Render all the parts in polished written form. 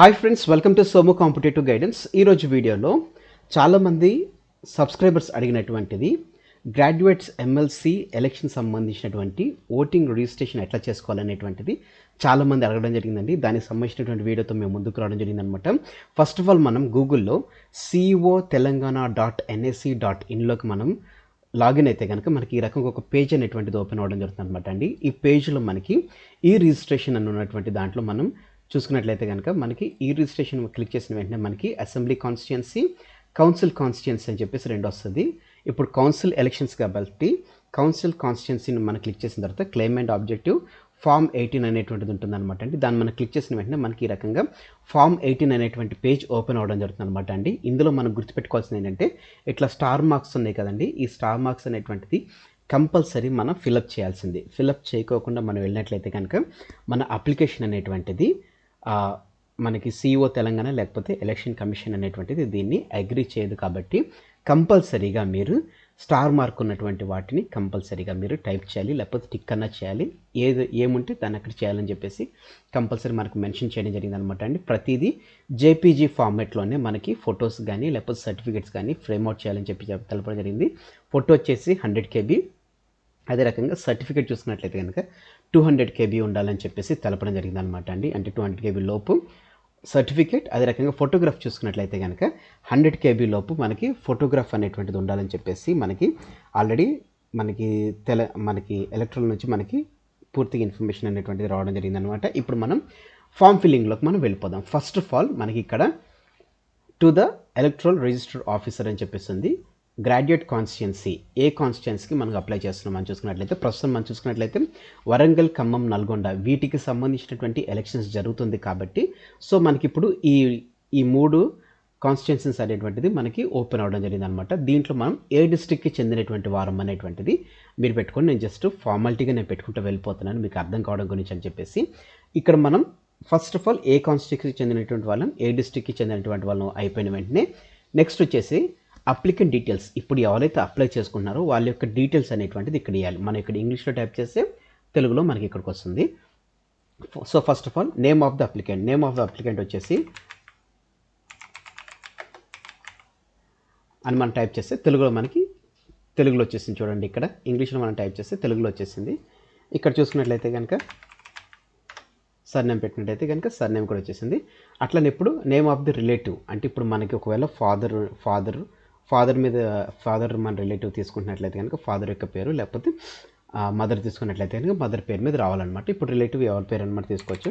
Hi friends, welcome to Somo competitive guidance. ఈరోజు వీడియోలో చాలామంది సబ్స్క్రైబర్స్ అడిగినటువంటిది గ్రాడ్యుయేట్స్ ఎమ్మెల్సీ ఎలక్షన్ సంబంధించినటువంటి ఓటింగ్ రిజిస్ట్రేషన్ ఎట్లా చేసుకోవాలనేటువంటిది చాలామంది అడగడం జరిగిందండి. దానికి సంబంధించినటువంటి వీడియోతో మేము ముందుకు రావడం జరిగిందనమాట. ఫస్ట్ ఆఫ్ ఆల్ మనం గూగుల్లో co.telangana.nac.inలోకి మనం లాగిన్ అయితే కనుక మనకి ఈ రకంగా ఒక పేజ్ అనేటువంటిది ఓపెన్ అవ్వడం జరుగుతుంది అనమాట అండి. ఈ పేజ్లో మనకి ఈ రిజిస్ట్రేషన్ అని ఉన్నటువంటి దాంట్లో మనం చూసుకున్నట్లయితే కనుక మనకి ఈ రిజిస్ట్రేషన్ క్లిక్ చేసిన వెంటనే మనకి అసెంబ్లీ కాన్స్టిట్యుయెన్సీ, కౌన్సిల్ కాన్స్టిట్యుయెన్సీ అని చెప్పేసి రెండు వస్తుంది. ఇప్పుడు కౌన్సిల్ ఎలక్షన్స్ కాబట్టి కౌన్సిల్ కాన్స్టిట్యుయెన్సీని మనం క్లిక్ చేసిన తర్వాత క్లెయిమ్ అండ్ ఆబ్జెక్టివ్ ఫామ్ 18 అనేటువంటిది ఉంటుందన్నమాట అండి. దాన్ని మనం క్లిక్ చేసిన వెంటనే మనకి ఈ రకంగా ఫామ్ 18 అనేటువంటి పేజ్ ఓపెన్ అవ్వడం జరుగుతుంది అనమాట అండి. ఇందులో మనం గుర్తుపెట్టుకోవాల్సింది ఏంటంటే ఇట్లా స్టార్ మార్క్స్ ఉన్నాయి కదండి, ఈ స్టార్ మార్క్స్ అనేటువంటిది కంపల్సరీ మనం ఫిలప్ చేయాల్సింది. ఫిలప్ చేయకోకుండా మనం వెళ్ళినట్లయితే కనుక మన అప్లికేషన్ అనేటువంటిది మనకి సిఇఓ తెలంగాణ లేకపోతే ఎలక్షన్ కమిషన్ అనేటువంటిది దీన్ని అగ్రీ చేయదు. కాబట్టి కంపల్సరీగా మీరు స్టార్ మార్క్ ఉన్నటువంటి వాటిని కంపల్సరీగా మీరు టైప్ చేయాలి, లేకపోతే టిక్ అన్నా చేయాలి. ఏముంటే దాన్ని అక్కడ చేయాలని చెప్పేసి కంపల్సరీ మనకు మెన్షన్ చేయడం జరిగింది అనమాట అండి. ప్రతిదీ జేపీజీ ఫార్మాట్లోనే మనకి ఫొటోస్ కానీ లేకపోతే సర్టిఫికేట్స్ కానీ ఫ్రేమ్అవుట్ చేయాలని చెప్పి తెలపడం జరిగింది. ఫోటో వచ్చేసి 100 KB, అదే రకంగా సర్టిఫికేట్ చూసుకున్నట్లయితే కనుక 200 KB ఉండాలని చెప్పేసి తెలపడం జరిగింది అనమాట అండి. అంటే 200 KB లోపు సర్టిఫికేట్, అదే రకంగా ఫోటోగ్రాఫ్ చూసుకున్నట్లయితే కనుక 100 KB లోపు మనకి ఫోటోగ్రాఫ్ అనేటువంటిది ఉండాలని చెప్పేసి మనకి ఆల్రెడీ మనకి ఎలక్ట్రల్ నుంచి మనకి పూర్తిగా ఇన్ఫర్మేషన్ అనేటువంటిది రావడం జరిగింది అనమాట. ఇప్పుడు మనం ఫామ్ ఫిల్లింగ్లోకి మనం వెళ్ళిపోదాం. ఫస్ట్ ఆఫ్ ఆల్ మనకి ఇక్కడ to the electoral register officer అని చెప్పేసి ఉంది. గ్రాడ్యుయేట్ కాన్స్టిట్యుయెన్సీ ఏ కాన్స్టిట్యుయెన్సీకి మనకు అప్లై చేస్తున్నాం అని చూసుకున్నట్లయితే ప్రస్తుతం మనం చూసుకున్నట్లయితే వరంగల్, ఖమ్మం, నల్గొండ వీటికి సంబంధించినటువంటి ఎలక్షన్స్ జరుగుతుంది. కాబట్టి సో మనకి ఇప్పుడు ఈ 3 కాన్స్టిట్యుయెన్సీస్ అనేటువంటిది మనకి ఓపెన్ అవ్వడం జరిగింది అనమాట. దీంట్లో మనం ఏ డిస్ట్రిక్ట్కి చెందినటువంటి వారం అనేటువంటిది మీరు పెట్టుకొని, నేను జస్ట్ ఫార్మాలిటీగా నేను పెట్టుకుంటూ వెళ్ళిపోతున్నాను మీకు అర్థం కావడం గురించి అని చెప్పేసి. ఇక్కడ మనం ఫస్ట్ ఆఫ్ ఆల్ ఏ కాన్స్టిట్యున్సీకి చెందినటువంటి వాళ్ళం, ఏ డిస్ట్రిక్ట్కి చెందినటువంటి వాళ్ళం అయిపోయిన వెంటనే నెక్స్ట్ వచ్చేసి అప్లికెంట్ డీటెయిల్స్. ఇప్పుడు ఎవరైతే అప్లై చేసుకుంటున్నారో వాళ్ళ యొక్క డీటెయిల్స్ అనేటువంటిది ఇక్కడ ఇవ్వాలి. మనం ఇక్కడ ఇంగ్లీష్లో టైప్ చేస్తే తెలుగులో మనకి ఇక్కడికి వస్తుంది. So first of all name of the applicant వచ్చేసి అని మనం టైప్ చేస్తే తెలుగులో వచ్చేసింది. చూడండి, ఇక్కడ ఇంగ్లీష్లో మనం టైప్ చేస్తే తెలుగులో వచ్చేసింది. ఇక్కడ చూసుకున్నట్లయితే కనుక సర్నేమ్ పెట్టినట్టయితే కనుక సర్నేమ్ కూడా వచ్చేసింది. అట్లనే ఇప్పుడు నేమ్ ఆఫ్ ది రిలేటివ్, అంటే ఇప్పుడు మనకి ఒకవేళ ఫాదర్ మన రిలేటివ్ తీసుకుంటున్నట్లయితే కనుక ఫాదర్ యొక్క పేరు, లేకపోతే మదర్ తీసుకున్నట్లయితే కనుక మదర్ పేరు మీద రావాలన్నమాట. ఇప్పుడు రిలేటివ్ ఎవరి పేరు అనమాట తీసుకోవచ్చు.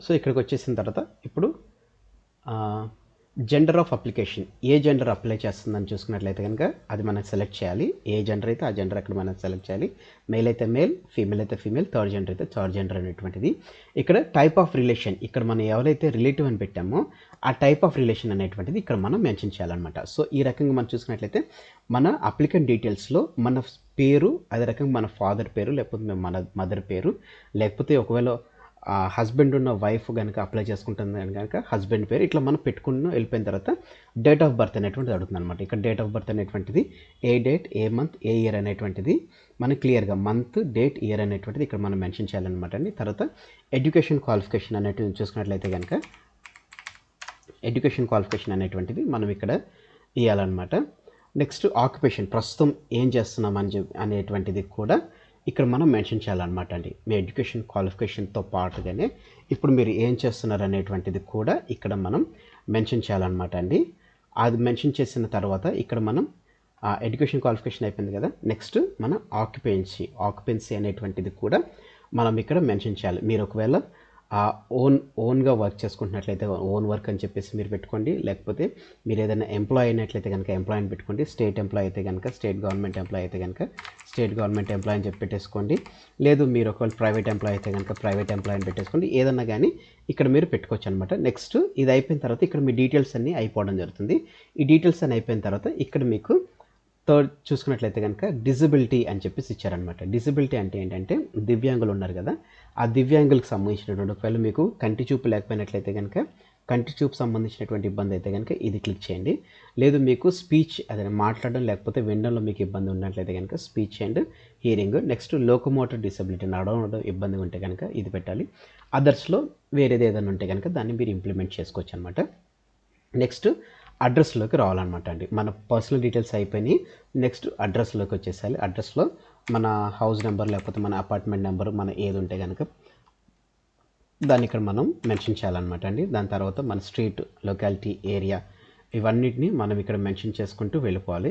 సో ఇక్కడికి వచ్చేసిన తర్వాత ఇప్పుడు gender of application, A gender apply చేస్తుందని చూసుకున్నట్లయితే కనుక అది మనం సెలెక్ట్ చేయాలి. ఏ జెండర్ అయితే ఆ జెండర్ అక్కడ మనం సెలెక్ట్ చేయాలి. మేల్ అయితే మేల్, ఫీమేల్ అయితే ఫీమేల్, థర్డ్ జెండర్ అయితే థర్డ్ జెండర్ అనేటువంటిది. ఇక్కడ టైప్ ఆఫ్ రిలేషన్, ఇక్కడ మనం ఎవరైతే రిలేటివ్ అని పెట్టామో ఆ టైప్ ఆఫ్ రిలేషన్ అనేటువంటిది ఇక్కడ మనం మెన్షన్ చేయాలన్నమాట. సో ఈ రకంగా మనం చూసుకున్నట్లయితే మన అప్లికెంట్ డీటెయిల్స్లో మన పేరు, అదే రకంగా మన ఫాదర్ పేరు, లేకపోతే మన మదర్ పేరు, లేకపోతే ఒకవేళ హస్బెండ్ ఉన్న వైఫ్ కనుక అప్లై చేసుకుంటుంది కనుక హస్బెండ్ పేరు, ఇట్లా మనం పెట్టుకుని వెళ్ళిపోయిన తర్వాత డేట్ ఆఫ్ బర్త్ అనేటువంటిది అడుగుతుంది అనమాట. ఇక్కడ డేట్ ఆఫ్ బర్త్ అనేటువంటిది ఏ డేట్, ఏ మంత్, ఏ ఇయర్ అనేటువంటిది మనం క్లియర్గా మంత్, డేట్, ఇయర్ అనేటువంటిది ఇక్కడ మనం మెన్షన్ చేయాలన్నమాట అండి. తర్వాత ఎడ్యుకేషన్ క్వాలిఫికేషన్ అనేటువంటిది చూసుకున్నట్లయితే కనుక ఎడ్యుకేషన్ క్వాలిఫికేషన్ అనేటువంటిది మనం ఇక్కడ ఇవ్వాలన్నమాట. నెక్స్ట్ ఆక్యుపేషన్, ప్రస్తుతం ఏం చేస్తున్నాం అనేటువంటిది కూడా ఇక్కడ మనం మెన్షన్ చేయాలన్నమాట అండి. మీ ఎడ్యుకేషన్ క్వాలిఫికేషన్తో పాటుగానే ఇప్పుడు మీరు ఏం చేస్తున్నారు అనేటువంటిది కూడా ఇక్కడ మనం మెన్షన్ చేయాలన్నమాట అండి. అది మెన్షన్ చేసిన తర్వాత ఇక్కడ మనం ఎడ్యుకేషన్ క్వాలిఫికేషన్ అయిపోయింది కదా, నెక్స్ట్ మన ఆక్యుపెన్సీ అనేటువంటిది కూడా మనం ఇక్కడ మెన్షన్ చేయాలి. మీరు ఒకవేళ ఓన్గా వర్క్ చేసుకుంటున్నట్లయితే ఓన్ వర్క్ అని చెప్పేసి మీరు పెట్టుకోండి, లేకపోతే మీరు ఏదైనా ఎంప్లాయ్ అయినట్లయితే కనుక ఎంప్లాయ్ అని పెట్టుకోండి. స్టేట్ ఎంప్లాయ్ అయితే కనుక స్టేట్ గవర్నమెంట్ ఎంప్లాయ్ అయితే కనుక స్టేట్ గవర్నమెంట్ ఎంప్లాయ్ అని చెప్పి పెట్టేసుకోండి. లేదు మీరు ఒకవేళ ప్రైవేట్ ఎంప్లాయ్ అయితే కనుక ప్రైవేట్ ఎంప్లాయ్ అని పెట్టేసుకోండి. ఏదన్నా కానీ ఇక్కడ మీరు పెట్టుకోవచ్చు అనమాట. నెక్స్ట్ ఇది అయిపోయిన తర్వాత ఇక్కడ మీ డీటెయిల్స్ అన్నీ అయిపోవడం జరుగుతుంది. ఈ డీటెయిల్స్ అన్నీ అయిపోయిన తర్వాత ఇక్కడ మీకు థర్డ్ చూసుకున్నట్లయితే కనుక డిజబిలిటీ అని చెప్పేసి ఇచ్చారనమాట. డిజబిలిటీ అంటే ఏంటంటే దివ్యాంగులు ఉన్నారు కదా, ఆ దివ్యాంగులకు సంబంధించినటువంటి ఒకవేళ మీకు కంటి చూపు లేకపోయినట్లయితే కనుక కంటి చూపు సంబంధించినటువంటి ఇబ్బంది అయితే కనుక ఇది క్లిక్ చేయండి. లేదు మీకు స్పీచ్ అదే మాట్లాడడం లేకపోతే వినడంలో మీకు ఇబ్బంది ఉన్నట్లయితే కనుక speech and hearing. Next locomotor disability నడవడం ఇబ్బంది ఉంటే కనుక ఇది పెట్టాలి. అదర్స్లో వేరేది ఏదైనా ఉంటే కనుక దాన్ని మీరు ఇంప్లిమెంట్ చేసుకోవచ్చు అనమాట. నెక్స్ట్ అడ్రస్లోకి రావాలన్నమాట అండి. మన పర్సనల్ డీటెయిల్స్ అయిపోయినాయి. నెక్స్ట్ అడ్రస్లోకి వచ్చేసాలి. అడ్రస్లో మన హౌస్ నెంబర్ లేకపోతే మన అపార్ట్మెంట్ నెంబర్ మన ఏది ఉంటే కనుక దాన్ని ఇక్కడ మనం మెన్షన్ చేయాలన్నమాట అండి. దాని తర్వాత మన స్ట్రీట్, లొకాలిటీ, ఏరియా ఇవన్నిటిని మనం ఇక్కడ మెన్షన్ చేసుకుంటూ వెళ్ళిపోవాలి.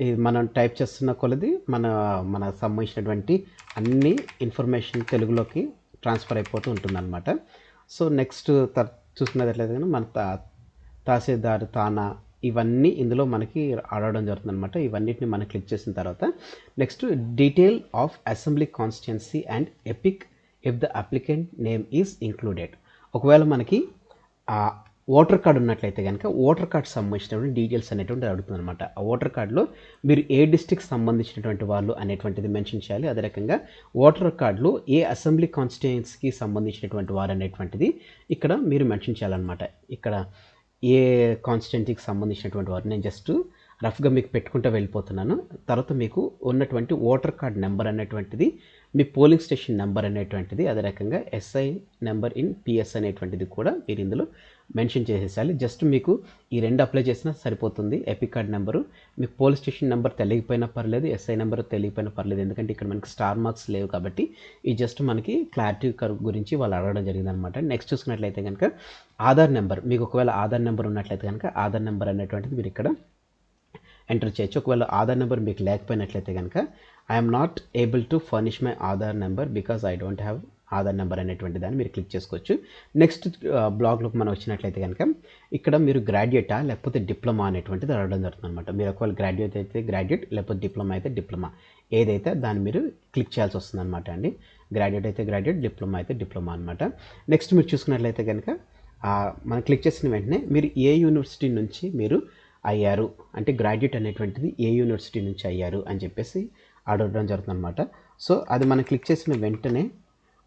ఇది మనం టైప్ చేస్తున్న కొలది మన సంబంధించినటువంటి అన్ని ఇన్ఫర్మేషన్ తెలుగులోకి ట్రాన్స్ఫర్ అయిపోతూ ఉంటుందన్నమాట. సో నెక్స్ట్ చూసుకున్నట్లయితే కానీ మన తహసీల్దార్, తానా ఇవన్నీ ఇందులో మనకి అడగడం జరుగుతుంది అనమాట. ఇవన్నిటిని మనం క్లిక్ చేసిన తర్వాత next detail of assembly constituency and epic if the applicant name is included. ఒకవేళ మనకి ఓటర్ కార్డు ఉన్నట్లయితే కనుక ఓటర్ కార్డు సంబంధించినటువంటి డీటెయిల్స్ అనేటువంటి అడుగుతుంది అనమాట. ఆ ఓటర్ కార్డులో మీరు ఏ డిస్ట్రిక్ట్ సంబంధించినటువంటి వాళ్ళు అనేటువంటిది మెన్షన్ చేయాలి. అదే రకంగా ఓటర్ కార్డులో ఏ అసెంబ్లీ కాన్స్టిట్యుయెన్సీకి సంబంధించినటువంటి వారు అనేటువంటిది ఇక్కడ మీరు మెన్షన్ చేయాలన్నమాట. ఇక్కడ ఏ కాన్స్టిట్యుయెన్సీకి సంబంధించినటువంటి వారు నేను జస్ట్ రఫ్గా మీకు పెట్టుకుంటూ వెళ్ళిపోతున్నాను. తర్వాత మీకు ఉన్నటువంటి ఓటర్ కార్డ్ నెంబర్ అనేటువంటిది, మీ పోలింగ్ స్టేషన్ నెంబర్ అనేటువంటిది, అదే రకంగా ఎస్ఐ నెంబర్ ఇన్ పిఎస్ అనేటువంటిది కూడా మీరు ఇందులో మెన్షన్ చేసేసాలి. జస్ట్ మీకు ఈ రెండు అప్లై చేసినా సరిపోతుంది. ఎపిక్ కార్డ్ నెంబరు, మీకు పోలింగ్ స్టేషన్ నెంబర్ తెలియకపోయినా పర్లేదు, ఎస్ఐ నెంబర్ తెలియకపోయినా పర్లేదు, ఎందుకంటే ఇక్కడ మనకి స్టార్ మార్క్స్ లేవు కాబట్టి ఈ జస్ట్ మనకి క్లారిటీ గురించి వాళ్ళు అడగడం జరిగిందనమాట. నెక్స్ట్ చూసుకున్నట్లయితే కనుక ఆధార్ నెంబర్, మీకు ఒకవేళ ఆధార్ నెంబర్ ఉన్నట్లయితే కనుక ఆధార్ నెంబర్ అనేటువంటిది మీరు ఇక్కడ ఎంటర్ చేయొచ్చు. ఒకవేళ ఆధార్ నెంబర్ మీకు లేకపోయినట్లయితే కనుక I'm not able to furnish my Aadhaar number because I don't have Aadhaar number అనేటువంటి దాన్ని మీరు క్లిక్ చేసుకోవచ్చు. నెక్స్ట్ బ్లాగ్లోకి మనం వచ్చినట్లయితే కనుక ఇక్కడ మీరు గ్రాడ్యుయేటా లేకపోతే డిప్లొమా అనేటువంటిది అడగడం జరుగుతుంది అనమాట. మీరు ఒకవేళ గ్రాడ్యుయేట్ అయితే గ్రాడ్యుయేట్, లేకపోతే డిప్లొమా అయితే డిప్లొమా, ఏదైతే దాన్ని మీరు క్లిక్ చేయాల్సి వస్తుంది అనమాట అండి. గ్రాడ్యుయేట్ అయితే గ్రాడ్యుయేట్, డిప్లొమా అయితే డిప్లొమా అనమాట. నెక్స్ట్ మీరు చూసుకున్నట్లయితే కనుక మనం క్లిక్ చేసిన వెంటనే మీరు ఏ యూనివర్సిటీ నుంచి మీరు అయ్యారు అంటే గ్రాడ్యుయేట్ అనేటువంటిది ఏ యూనివర్సిటీ నుంచి అయ్యారు అని చెప్పేసి అడగడం జరుగుతుంది అనమాట. సో అది మనం క్లిక్ చేసిన వెంటనే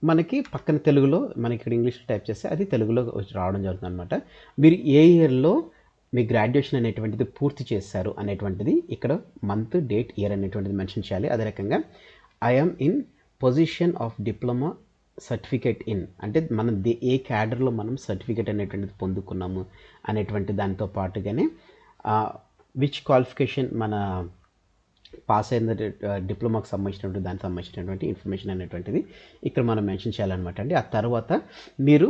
మనకి పక్కన తెలుగులో మనకి ఇక్కడ ఇంగ్లీష్లో టైప్ చేస్తే అది తెలుగులో రావడం జరుగుతుంది అనమాట. మీరు ఏ ఇయర్లో మీ గ్రాడ్యుయేషన్ అనేటువంటిది పూర్తి చేశారు అనేటువంటిది ఇక్కడ మంత్, డేట్, ఇయర్ అనేటువంటిది మెన్షన్ చేయాలి. అదే రకంగా I'm in position of diploma certificate in అంటే మనం ఏ క్యాడర్లో మనం సర్టిఫికేట్ అనేటువంటిది పొందుకున్నాము అనేటువంటి దాంతో పాటుగానే విచ్ క్వాలిఫికేషన్ మన పాస్ అయిన డిప్లొమాకి సంబంధించినటువంటి దానికి సంబంధించినటువంటి ఇన్ఫర్మేషన్ అనేటువంటిది ఇక్కడ మనం మెన్షన్ చేయాలన్నమాట అండి. ఆ తర్వాత మీరు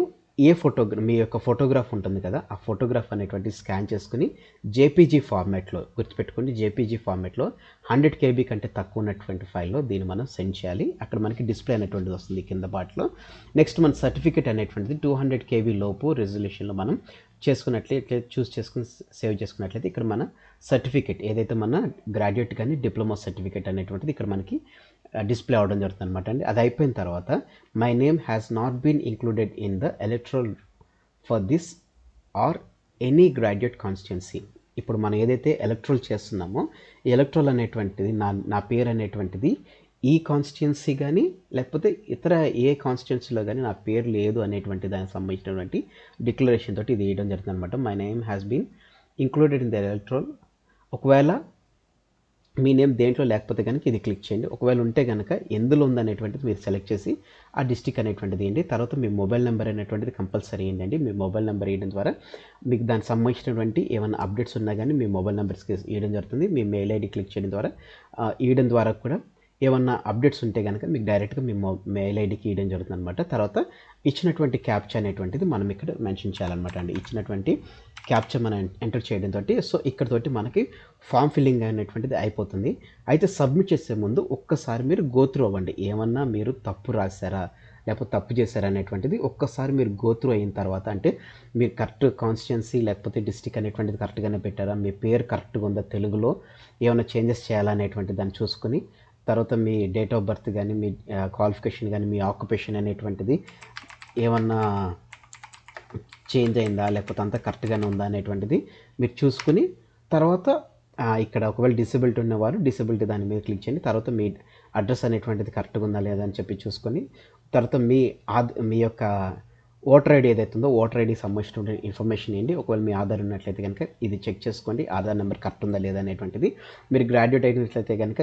మీ యొక్క ఫోటోగ్రాఫ్ ఉంటుంది కదా, ఆ ఫోటోగ్రాఫ్ అనేటువంటి స్కాన్ చేసుకుని జేపీజీ ఫార్మాట్లో, గుర్తుపెట్టుకోండి జేపీజీ ఫార్మాట్లో 100 KB కంటే తక్కువ ఉన్నటువంటి ఫైల్లో దీన్ని మనం సెండ్ చేయాలి. అక్కడ మనకి డిస్ప్లే అనేటువంటిది వస్తుంది కింద పార్ట్లో. నెక్స్ట్ మన సర్టిఫికేట్ అనేటువంటిది 200 KB లోపు రెజల్యూషన్లో మనం చేసుకున్నట్లయితే చేసుకుని సేవ్ చేసుకున్నట్లయితే ఇక్కడ మన సర్టిఫికేట్ ఏదైతే మన గ్రాడ్యుయేట్ కానీ డిప్లొమా సర్టిఫికేట్ అనేటువంటిది ఇక్కడ మనకి డిస్ప్లే అవ్వడం జరుగుతుంది అనమాట అండి. అది అయిపోయిన తర్వాత my name has not been included in the electoral for this or any graduate constituency. ఇప్పుడు మనం ఏదైతే ఎలక్ట్రల్ చేస్తున్నామో ఈ ఎలక్ట్రల్ అనేటువంటిది నా పేరు అనేటువంటిది ఈ కాన్స్టిట్యున్సీ కానీ లేకపోతే ఇతర ఏ కాన్స్టిట్యున్సీలో కానీ నా పేరు లేదు అనేటువంటి దానికి సంబంధించినటువంటి డిక్లరేషన్ తోటి ఇది వేయడం జరుగుతుంది అనమాట. My name has been included in the electoral. ఒకవేళ మీ నేమ్ దేంట్లో లేకపోతే కనుక ఇది క్లిక్ చేయండి. ఒకవేళ ఉంటే కనుక ఎందులో ఉందనేటువంటిది మీరు సెలెక్ట్ చేసి ఆ డిస్ట్రిక్ట్ అనేటువంటిది ఏంటి, తర్వాత మీ మొబైల్ నెంబర్ అనేటువంటిది కంపల్సరీ ఏంటండి. మీ మొబైల్ నెంబర్ వేయడం ద్వారా మీకు దానికి సంబంధించినటువంటి ఏమైనా అప్డేట్స్ ఉన్నా కానీ మీ మొబైల్ నెంబర్స్కి ఇవ్వడం జరుగుతుంది. మీ మెయిల్ ఐడి క్లిక్ చేయడం ద్వారా ఇవ్వడం ద్వారా కూడా ఏమన్నా అప్డేట్స్ ఉంటే కనుక మీకు డైరెక్ట్గా మీ మెయిల్ ఐడికి ఇవ్వడం జరుగుతుంది అనమాట. తర్వాత ఇచ్చినటువంటి క్యాప్చా అనేటువంటిది మనం ఇక్కడ మెన్షన్ చేయాలన్నమాట అండి. ఇచ్చినటువంటి క్యాప్చా మనం ఎంటర్ చేయడంతో సో ఇక్కడతోటి మనకి ఫామ్ ఫిల్లింగ్ అనేటువంటిది అయిపోతుంది. అయితే సబ్మిట్ చేసే ముందు ఒక్కసారి మీరు గోత్రూ అవ్వండి. ఏమన్నా మీరు తప్పు రాశారా లేకపోతే తప్పు చేశారా అనేటువంటిది ఒక్కసారి మీరు గోత్రూ అయిన తర్వాత, అంటే మీరు కరెక్ట్ కాన్స్టిట్యున్సీ లేకపోతే డిస్ట్రిక్ట్ అనేటువంటిది కరెక్ట్గానే పెట్టారా, మీ పేరు కరెక్ట్గా ఉందా, తెలుగులో ఏమైనా చేంజెస్ చేయాలా అనేటువంటి దాన్ని చూసుకుని తర్వాత మీ డేట్ ఆఫ్ బర్త్ కానీ మీ క్వాలిఫికేషన్ కానీ మీ ఆక్యుపేషన్ అనేటువంటిది ఏమన్నా చేంజ్ అయిందా లేకపోతే అంతా కరెక్ట్గానే ఉందా అనేటువంటిది మీరు చూసుకుని తర్వాత ఇక్కడ ఒకవేళ డిసేబిలిటీ ఉన్నవారు డిసేబిలిటీ దాని మీద క్లిక్ చేయండి. తర్వాత మీ అడ్రస్ అనేటువంటిది కరెక్ట్గా ఉందా లేదా అని చెప్పి చూసుకొని తర్వాత మీ యొక్క ఓటర్ ఐడి ఏదైతే ఉందో ఓటర్ ఐడికి సంబంధించిన ఇన్ఫర్మేషన్ ఏంటి. ఒకవేళ మీ ఆధార్ ఉన్నట్లయితే కనుక ఇది చెక్ చేసుకోండి, ఆధార్ నెంబర్ కరెక్ట్ ఉందా లేదా అనేటువంటిది. మీరు గ్రాడ్యుయేట్ అయినట్లయితే కనుక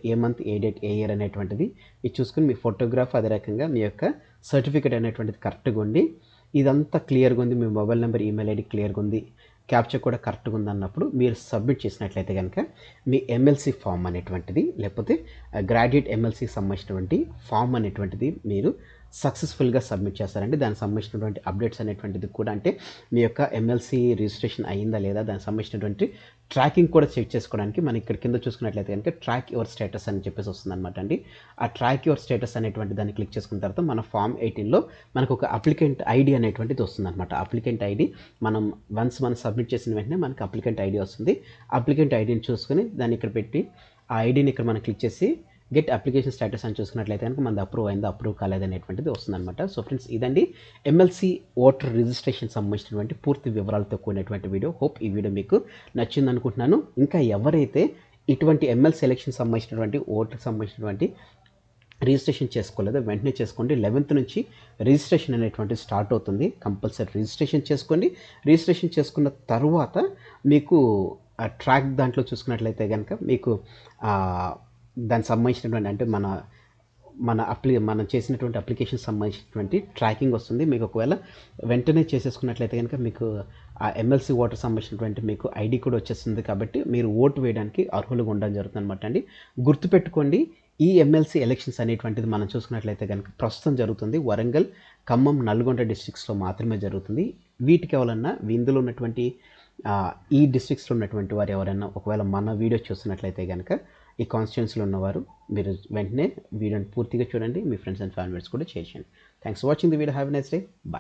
ఏ మంత్ ఏ డేట్ ఏ ఇయర్ అనేటువంటిది ఇది చూసుకొని మీ ఫోటోగ్రాఫ్ అదే రకంగా మీ యొక్క సర్టిఫికేట్ అనేటువంటిది కరెక్ట్గా ఉండి ఇదంతా క్లియర్గా ఉంది, మీ మొబైల్ నెంబర్ ఈమెయిల్ ఐడి క్లియర్గా ఉంది, క్యాప్చర్ కూడా కరెక్ట్గా ఉంది అన్నప్పుడు మీరు సబ్మిట్ చేసినట్లయితే కనుక మీ ఎమ్మెల్సీ ఫామ్ అనేటువంటిది లేకపోతే గ్రాడ్యుయేట్ ఎమ్మెల్సీకి సంబంధించినటువంటి ఫామ్ అనేటువంటిది మీరు సక్సెస్ఫుల్గా సబ్మిట్ చేస్తారండి. దానికి సంబంధించినటువంటి అప్డేట్స్ అనేటువంటిది కూడా అంటే మీ యొక్క ఎమ్మెల్సీ రిజిస్ట్రేషన్ అయ్యిందా లేదా దానికి సంబంధించినటువంటి ట్రాకింగ్ కూడా చెక్ చేసుకోవడానికి మనం ఇక్కడ కింద చూసుకున్నట్లయితే కనుక ట్రాక్ యువర్ స్టేటస్ అని చెప్పేసి వస్తుంది అనమాట అండి. ఆ ట్రాక్ యువర్ స్టేటస్ అనేటువంటి దాన్ని క్లిక్ చేసుకున్న తర్వాత మన ఫామ్ 18లో మనకు ఒక అప్లికెంట్ ఐడి అనేటువంటిది వస్తుంది అనమాట. అప్లికెంట్ ఐడి మనం సబ్మిట్ చేసిన వెంటనే మనకు అప్లికెంట్ ఐడి వస్తుంది. అప్లికెంట్ ఐడిని చూసుకొని దాన్ని ఇక్కడ పెట్టి ఆ ఐడిని ఇక్కడ మనం క్లిక్ చేసి గెట్ అప్లికేషన్ స్టేటస్ అని చూసుకున్నట్లయితే కనుక మనది అప్రూవ్ అయిందా అప్రూవ్ కాలేదనేటువంటిది వస్తుందన్నమాట. సో ఫ్రెండ్స్ ఇదండి ఎమ్మెల్సీ ఓటర్ రిజిస్ట్రేషన్ సంబంధించినటువంటి పూర్తి వివరాలతో కూడినటువంటి వీడియో. హోప్ ఈ వీడియో మీకు నచ్చింది అనుకుంటున్నాను. ఇంకా ఎవరైతే ఇటువంటి ఎమ్మెల్సీ ఎలక్షన్ సంబంధించినటువంటి ఓటర్కి సంబంధించినటువంటి రిజిస్ట్రేషన్ చేసుకోలేదు వెంటనే చేసుకోండి. 11th నుంచి రిజిస్ట్రేషన్ అనేటువంటి స్టార్ట్ అవుతుంది. కంపల్సరీ రిజిస్ట్రేషన్ చేసుకోండి. రిజిస్ట్రేషన్ చేసుకున్న తర్వాత మీకు ట్రాక్ దాంట్లో చూసుకున్నట్లయితే కనుక మీకు దానికి సంబంధించినటువంటి అంటే మనం చేసినటువంటి అప్లికేషన్ సంబంధించినటువంటి ట్రాకింగ్ వస్తుంది. మీకు ఒకవేళ వెంటనే చేసేసుకున్నట్లయితే కనుక మీకు ఆ ఎమ్మెల్సీ ఓటర్ సంబంధించినటువంటి మీకు ఐడి కూడా వచ్చేస్తుంది. కాబట్టి మీరు ఓటు వేయడానికి అర్హులుగా ఉండడం జరుగుతుంది అనమాట అండి. గుర్తుపెట్టుకోండి, ఈ ఎమ్మెల్సీ ఎలక్షన్స్ అనేటువంటిది మనం చూసుకున్నట్లయితే కనుక ప్రస్తుతం జరుగుతుంది వరంగల్, ఖమ్మం, నల్గొండ డిస్ట్రిక్ట్స్లో మాత్రమే జరుగుతుంది. వీటికి ఎవరన్నా ఇందులో ఉన్నటువంటి ఈ డిస్ట్రిక్ట్స్లో ఉన్నటువంటి వారు ఎవరైనా ఒకవేళ మన వీడియో చూస్తున్నట్లయితే కనుక ఈ కాన్స్టిట్యున్సీలో ఉన్నవారు మీరు వెంటనే వీడియోని పూర్తిగా చూడండి, మీ ఫ్రెండ్స్ అండ్ ఫ్యామిలీస్ కూడా షేర్ చేయండి. Thanks for watching the video. Have a nice day. Bye.